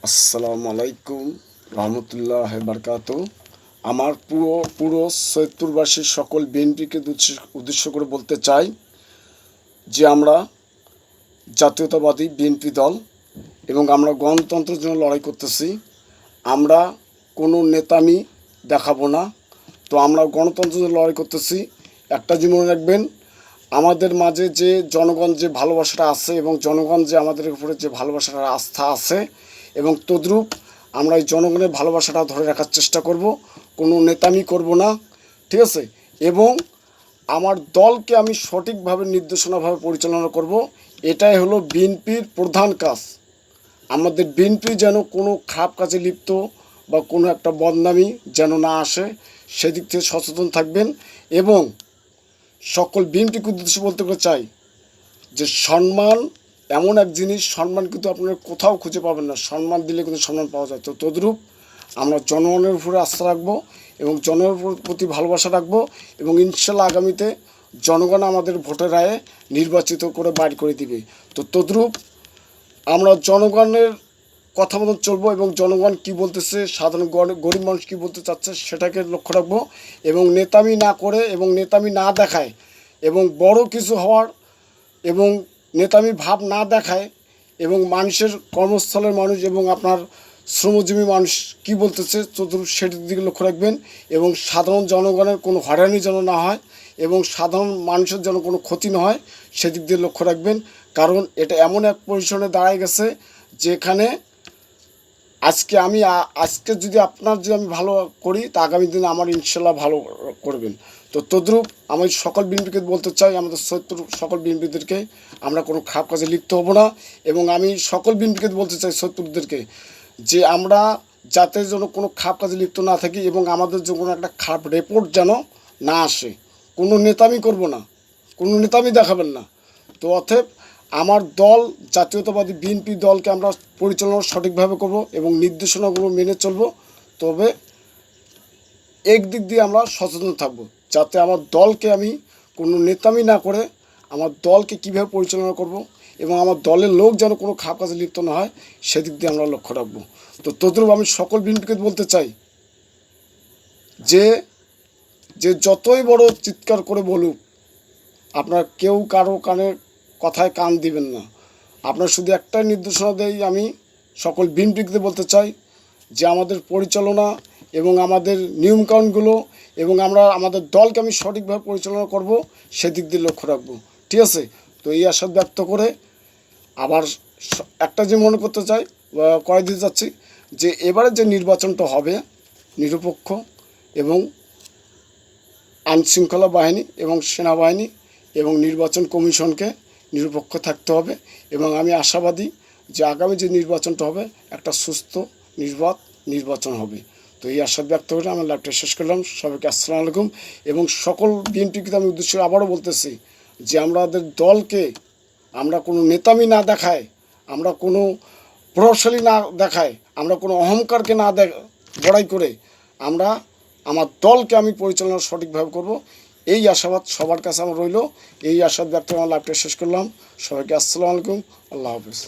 আসসালামু আলাইকুম রহমতুল্লাহ বারকাতু। আমার পুরো সৈয়দপুরবাসীর সকল বিএনপিকে উদ্দেশ্য করে বলতে চাই যে আমরা জাতীয়তাবাদী বিএনপি দল এবং আমরা গণতন্ত্রের জন্য লড়াই করতেছি। আমরা কোনো নেতামি দেখাবো না। তো আমরা গণতন্ত্রের জন্য লড়াই করতেছি। একটা জিনিস মনে রাখবেন, আমাদের মাঝে যে জনগণ যে ভালোবাসাটা আছে এবং জনগণ যে আমাদের উপরে যে ভালোবাসাটার আস্থা আছে এবং তদ্রূপ আমরা এই জনগণের ভালোবাসাটা ধরে রাখার চেষ্টা করব, কোনো নেতামি করব না, ঠিক আছে। এবং আমার দলকে আমি সঠিকভাবে নির্দেশনাভাবে পরিচালনা করব, এটাই হলো বিএনপির প্রধান কাজ। আমাদের বিএনপি যেন কোনো খারাপ কাজে লিপ্ত বা কোনো একটা বদনামি যেন না আসে, সেদিক থেকে সচেতন থাকবেন। এবং সকল বিএনপিকে উদ্দেশ্যে বলতে চাই যে সম্মান এমন এক জিনিস, সম্মান কিন্তু আপনারা কোথাও খুঁজে পাবেন না। সম্মান দিলে কিন্তু সম্মান পাওয়া যায়। তো তদ্রূপ আমরা জনগণের উপরে আস্থা রাখবো এবং জনগণের প্রতি ভালোবাসা রাখবো এবং ইনশাল্লাহ আগামীতে জনগণ আমাদের ভোটের রায়ে নির্বাচিত করে বাইর করে দিবে। তো তদ্রূপ আমরা জনগণের কথা মতন চলবো এবং জনগণ কী বলতেছে, সাধারণ গরিব মানুষ কী বলতে চাচ্ছে সেটাকে লক্ষ্য রাখবো এবং নেতামি না করে এবং নেতামি না দেখায় এবং বড় কিছু হওয়ার এবং নেতামি ভাব না দেখায় এবং মানুষের কর্মস্থলের মানুষ এবং আপনার শ্রমজীবী মানুষ কী বলতেছে সেটির দিকে লক্ষ্য রাখবেন এবং সাধারণ জনগণের কোনো হয়রানি যেন না হয় এবং সাধারণ মানুষের যেন কোনো ক্ষতি না হয় সেদিক দিয়ে লক্ষ্য রাখবেন। কারণ এটা এমন এক পজিশনে দাঁড়ায় গেছে যেখানে আজকে যদি আমি ভালো করি তা আগামী দিনে আমার ইনশাল্লাহ ভালো করবেন। তো তদ্রূপ আমি সকল বিএনপিকে বলতে চাই, আমাদের সকল বিএনপিদেরকে আমরা কোনো খারাপ কাজে লিপ্ত হব না। এবং আমি সকল বিএনপিকে বলতে চাই সৈয়দপুরদেরকে যে আমরা যাতে যেন কোনো খারাপ কাজে লিপ্ত না থাকি এবং আমাদের যে কোনো একটা খারাপ রিপোর্ট যেন না আসে। কোনো নেতামি করব না, কোনো নেতামি দেখাবেন না। তো অতএব আমার দল জাতীয়তাবাদী বিএনপি দলকে আমরা পরিচালনা সঠিকভাবে করব এবং নির্দেশনাগুলো মেনে চলব। তবে একদিক দিয়ে আমরা সচেতন থাকব যাতে আমার দলকে আমি কোনো নেতামি না করে আমার দলকে কীভাবে পরিচালনা করব এবং আমার দলের লোক যেন কোনো খারাপ কাজে লিপ্ত না হয় সেদিক দিয়ে আমরা লক্ষ্য রাখবো। তো তদ্রূপ আমি সকল বিএনপিকে বলতে চাই যে যতই বড় চিৎকার করে বলুক, আপনার কেউ কারো কথায় কান দিবেন না। আপনার শুধু একটাই নির্দেশনা দেই আমি সকল বিএনপিকে বলতে চাই যে আমাদের পরিচালনা এবং আমাদের নিয়মকানুনগুলো এবং আমরা আমাদের দলকে আমি সঠিকভাবে পরিচালনা করব সেদিক দিয়ে লক্ষ্য রাখবো, ঠিক আছে। তো এই আশা ব্যক্ত করে আবার একটা যে মনে করতে চাই করে দিতে চাচ্ছি যে এবারে যে নির্বাচনটা হবে নিরপেক্ষ এবং আইনশৃঙ্খলা বাহিনী এবং সেনাবাহিনী এবং নির্বাচন কমিশনকে নিরপেক্ষ থাকতে হবে এবং আমি আশাবাদী যে আগামী যে নির্বাচনটা হবে একটা সুস্থ নির্বাচন হবে। তো এই আশা ব্যক্ত করে আমার লাইভটা শেষ করলাম। সবাইকে আসসালামু আলাইকুম। এবং সকল বিএনপিকে আমি উদ্দেশ্য আবারও বলতেছি যে আমাদের দলকে আমরা কোনো নেতামি না দেখায়, আমরা কোনো প্রভাবশালী না দেখায়, আমরা কোনো অহংকারকে না বড়াই করে আমরা আমার দলকে আমি পরিচালনা সঠিকভাবে করব, এই আশাবাদ সবার কাছে আমার রইল। এই আশাবাদ ব্যক্ত আমার লাইভটা শেষ করলাম। সবাইকে আসসালামু আলাইকুম, আল্লাহ হাফিজ।